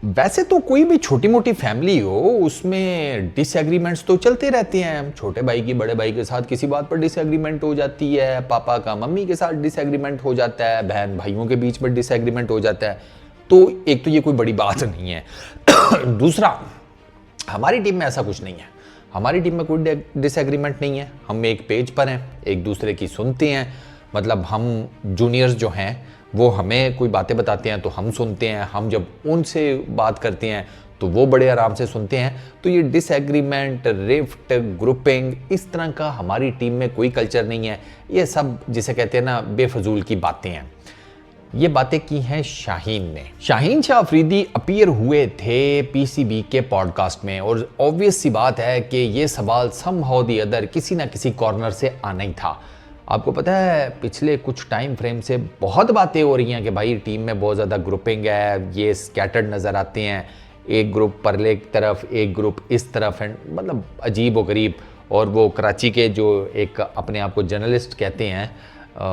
वैसे तो कोई भी छोटी मोटी फैमिली हो उसमें डिसएग्रीमेंट्स तो चलते रहते हैं। छोटे भाई की बड़े भाई के साथ किसी बात पर डिसएग्रीमेंट हो जाती है, पापा का मम्मी के साथ डिसएग्रीमेंट हो जाता है, बहन भाइयों के बीच में डिसएग्रीमेंट हो जाता है। तो एक तो ये कोई बड़ी बात नहीं है। दूसरा, हमारी टीम में ऐसा कुछ नहीं है। हमारी टीम में कोई डिसएग्रीमेंट नहीं है। हम एक पेज पर हैं, एक दूसरे की सुनते हैं। मतलब हम जूनियर्स जो हैं वो हमें कोई बातें बताते हैं तो हम सुनते हैं, हम जब उनसे बात करते हैं तो वो बड़े आराम से सुनते हैं। तो ये डिसएग्रीमेंट, रिफ्ट, ग्रुपिंग, इस तरह का हमारी टीम में कोई कल्चर नहीं है। ये सब जिसे कहते हैं ना बेफजूल की बातें हैं। ये बातें की हैं शाहीन ने। शाहीन शाह अफरीदी अपीयर हुए थे पीसीबी के पॉडकास्ट में और ऑब्वियस सी बात है कि ये सवाल समहाउ द अदर किसी ना किसी कॉर्नर से आना ही था। आपको पता है पिछले कुछ टाइम फ्रेम से बहुत बातें हो रही हैं कि भाई टीम में बहुत ज़्यादा ग्रुपिंग है, ये स्कैटर्ड नज़र आते हैं, एक ग्रुप परले की तरफ, एक ग्रुप इस तरफ है, मतलब अजीब व गरीब। और वो कराची के जो एक अपने आप को जर्नलिस्ट कहते हैं,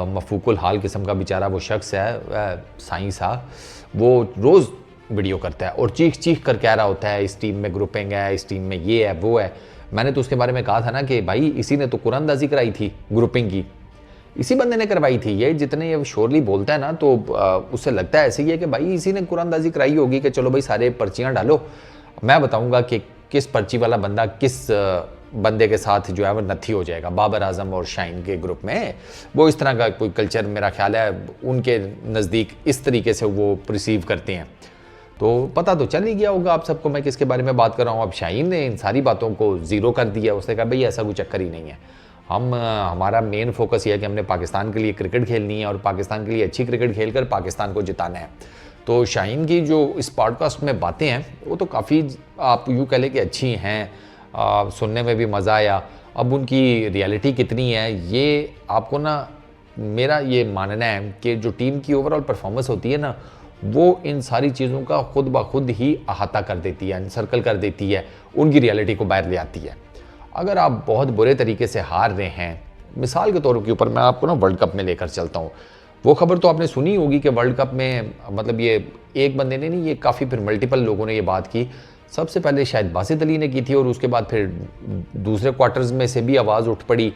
मफूकुल हाल किस्म का बेचारा वो शख्स है, साईं साहब, वो रोज़ वीडियो करता है और चीख चीख कर कह रहा होता है इस टीम में ग्रुपिंग है, इस टीम में ये है वो है। मैंने तो उसके बारे में कहा था ना कि भाई इसी ने तो कुरानंदाजी कराई थी ग्रुपिंग की, इसी बंदे ने करवाई थी। ये जितने ये शोरली बोलता है ना तो उससे लगता है ऐसे ही है कि भाई इसी ने कुरानंदाजी कराई होगी कि चलो भाई सारे पर्चियाँ डालो, मैं बताऊंगा कि किस पर्ची वाला बंदा किस बंदे के साथ जो है वो नथी हो जाएगा। बाबर आजम और शाहीन के ग्रुप में वो इस तरह का कोई कल्चर मेरा ख्याल है उनके नज़दीक इस तरीके से वो रिसीव करते हैं। तो पता तो चल ही गया होगा आप सबको मैं किसके बारे में बात कर रहा हूँ। अब शाहीन ने इन सारी बातों को ज़ीरो कर दिया। उसने कहा भाई ऐसा कोई चक्कर ही नहीं है, हमारा मेन फोकस ये है कि हमने पाकिस्तान के लिए क्रिकेट खेलनी है और पाकिस्तान के लिए अच्छी क्रिकेट खेलकर पाकिस्तान को जिताना है। तो शाहीन की जो इस पॉडकास्ट में बातें हैं वो तो काफ़ी आप यूँ कह लें कि अच्छी हैं, सुनने में भी मज़ा आया। अब उनकी रियलिटी कितनी है ये आपको ना, मेरा ये मानना है कि जो टीम की ओवरऑल परफॉर्मेंस होती है ना वो इन सारी चीज़ों का खुद ब खुद ही अहाता कर देती है, सर्कल कर देती है, उनकी रियलिटी को बाहर ले आती है। अगर आप बहुत बुरे तरीके से हार रहे हैं, मिसाल के तौर के ऊपर मैं आपको ना वर्ल्ड कप में लेकर चलता हूँ। वो खबर तो आपने सुनी होगी कि वर्ल्ड कप में मतलब ये एक बंदे ने नहीं, ये काफ़ी फिर मल्टीपल लोगों ने ये बात की। सबसे पहले शायद बासित अली ने की थी और उसके बाद फिर दूसरे क्वार्टर्स में से भी आवाज़ उठ पड़ी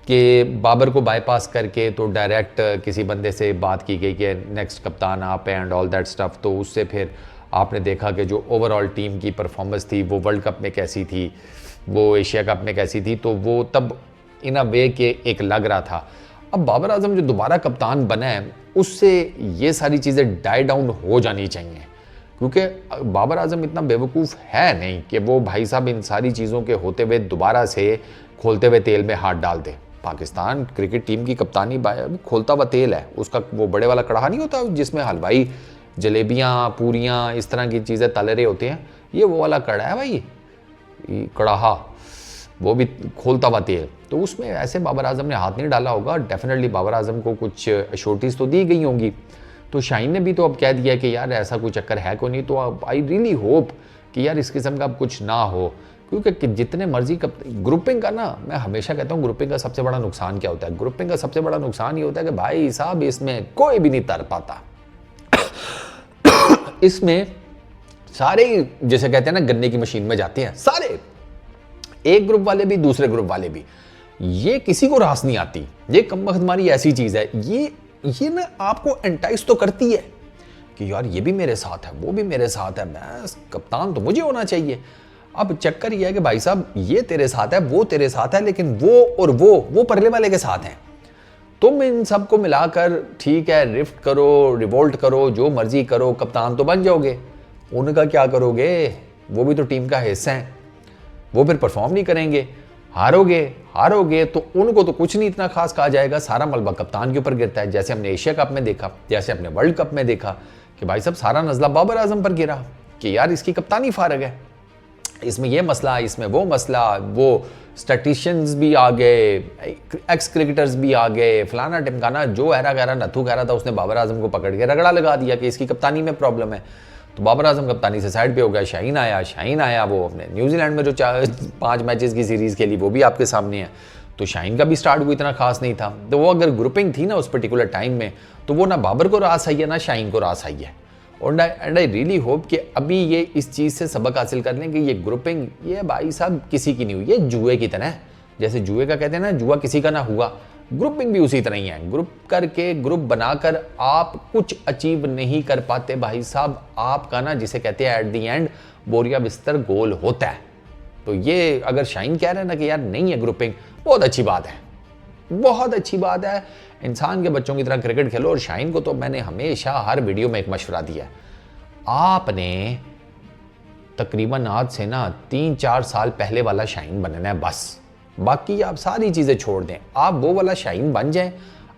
कि बाबर को बाईपास करके तो डायरेक्ट किसी बंदे से बात की गई कि नेक्स्ट कप्तान आप हैं एंड ऑल दैट स्टफ। तो उससे फिर आपने देखा कि जो ओवरऑल टीम की परफॉर्मेंस थी वो वर्ल्ड कप में कैसी थी, वो एशिया कप में कैसी थी, तो वो तब इन अ वे के एक लग रहा था। अब बाबर आजम जो दोबारा कप्तान बना है उससे ये सारी चीज़ें डाई डाउन हो जानी चाहिए, क्योंकि बाबर आजम इतना बेवकूफ़ है नहीं कि वो भाई साहब इन सारी चीज़ों के होते हुए दोबारा से खोलते हुए तेल में हाथ डाल दे। पाकिस्तान क्रिकेट टीम की कप्तानी खोलता हुआ तेल है, उसका वो बड़े वाला कड़ाहा नहीं होता जिसमें हलवाई जलेबियाँ पूरियाँ इस तरह की चीज़ें तल रहे होते हैं, ये वो वाला कड़ा है भाई, कड़ाहा, वो भी खोलता हुआ तेल। तो उसमें ऐसे बाबर आजम ने हाथ नहीं डाला होगा। डेफिनेटली बाबर आजम को कुछ अश्योरिटीज़ तो दी गई होंगी। तो शाहीन ने भी तो अब कह दिया कि यार ऐसा कोई चक्कर है कोई नहीं। तो अब आई रियली होप कि यार इस किस्म का अब कुछ ना हो, क्योंकि जितने मर्जी ग्रुपिंग का ना, मैं हमेशा कहता हूँ ग्रुपिंग का सबसे बड़ा नुकसान क्या होता है। ग्रुपिंग का सबसे बड़ा नुकसान ये होता है कि भाई साहब इसमें कोई भी नहीं तर पाता। इसमें सारे जैसे कहते हैं ना गन्ने की मशीन में जाते हैं सारे, एक ग्रुप वाले भी दूसरे ग्रुप वाले भी, ये किसी को रास नहीं आती। ये कमबख्त हमारी ऐसी चीज़ है, ये ना आपको एंटाइस तो करती है कि यार ये भी मेरे साथ है, वो भी मेरे साथ है, मैं कप्तान तो मुझे होना चाहिए। अब चक्कर ये है कि भाई साहब ये तेरे साथ है, वो तेरे साथ है, लेकिन वो और वो परले वाले के साथ हैं। तुम इन सबको मिलाकर ठीक है रिफ्ट करो, रिवोल्ट करो, जो मर्जी करो, कप्तान तो बन जाओगे। उनका क्या करोगे, वो भी तो टीम का हिस्सा है, वो फिर परफॉर्म नहीं करेंगे, हारोगे तो उनको तो कुछ नहीं इतना खास कहा जाएगा, सारा मलबा कप्तान के ऊपर गिरता है। जैसे हमने एशिया कप में देखा, जैसे हमने वर्ल्ड कप में देखा कि भाई साहब सारा नजला बाबर आजम पर गिरा कि यार इसकी कप्तानी फारग है, इसमें ये मसला, इसमें वो मसला, वो स्टैटिशियंस भी आ गए, एक्स क्रिकेटर्स भी आ गए, फलाना टिमकाना, जो ऐरा गहरा नथू कह रहा था उसने बाबर आजम को पकड़ के रगड़ा लगा दिया कि इसकी कप्तानी में प्रॉब्लम है। तो बाबर आजम कप्तानी से साइड पे हो गया, शाहीन आया, वो अपने न्यूजीलैंड में जो 5 मैचेस की सीरीज़ खेली वो भी आपके सामने है। तो शाहीन का भी स्टार्ट वो इतना खास नहीं था। तो वो अगर ग्रुपिंग थी ना उस पर्टिकुलर टाइम में, तो वो ना बाबर को रास आई है ना शाहीन को रास आई है। एंड आई रियली होप कि अभी ये इस चीज़ से सबक हासिल कर लें कि ये ग्रुपिंग, ये भाई साहब किसी की नहीं हुई, ये जुए की तरह है। जैसे जुए का कहते हैं ना, जुआ किसी का ना हुआ, ग्रुपिंग भी उसी तरह ही है। ग्रुप करके, ग्रुप बनाकर आप कुछ अचीव नहीं कर पाते भाई साहब। आपका ना, जिसे कहते हैं एट दी एंड बोरिया बिस्तर गोल होता है। तो ये अगर शाहीन कह रहे हैं ना कि यार नहीं है ग्रुपिंग, बहुत अच्छी बात है, बहुत अच्छी बात है। इंसान के बच्चों की तरह क्रिकेट खेलो। और शाहीन को तो मैंने हमेशा हर वीडियो में एक मशवरा दिया है, आपने तकरीबन आज से ना 3-4 साल पहले वाला शाहीन बनना है बस। बाकी आप सारी चीज़ें छोड़ दें, आप वो वाला शाहीन बन जाएं।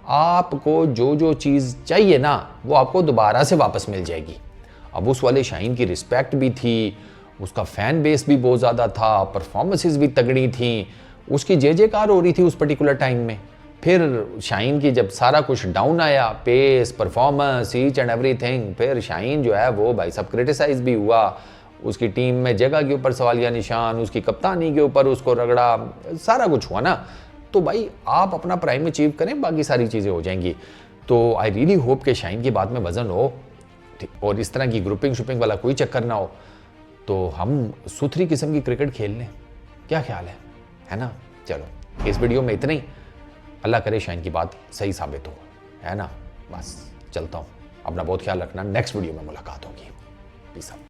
आपको जो जो चीज़ चाहिए ना, वो आपको दोबारा से वापस मिल जाएगी। अब उस वाले शाहीन की रिस्पेक्ट भी थी, उसका फ़ैन बेस भी बहुत ज़्यादा था, परफॉर्मेंसेस भी तगड़ी थी, उसकी जय जयकार हो रही थी उस पर्टिकुलर टाइम में। फिर शाहीन की जब सारा कुछ डाउन आया, pace, performance, each and everything, फिर शाहीन जो है वो भाई सब क्रिटिसाइज भी हुआ। उसकी टीम में जगह के ऊपर सवालिया निशान, उसकी कप्तानी के ऊपर उसको रगड़ा, सारा कुछ हुआ ना। तो भाई आप अपना प्राइम अचीव करें, बाकी सारी चीज़ें हो जाएंगी। तो आई रियली होप कि शाहीन की बात में वजन हो और इस तरह की ग्रुपिंग शुपिंग वाला कोई चक्कर ना हो, तो हम सुथरी किस्म की क्रिकेट खेल लें। क्या ख्याल है ना? चलो इस वीडियो में इतना ही। अल्लाह करे शाहीन की बात सही साबित हो, है ना? बस चलता हूँ। अपना बहुत ख्याल रखना, नेक्स्ट वीडियो में मुलाकात होगी। Peace out.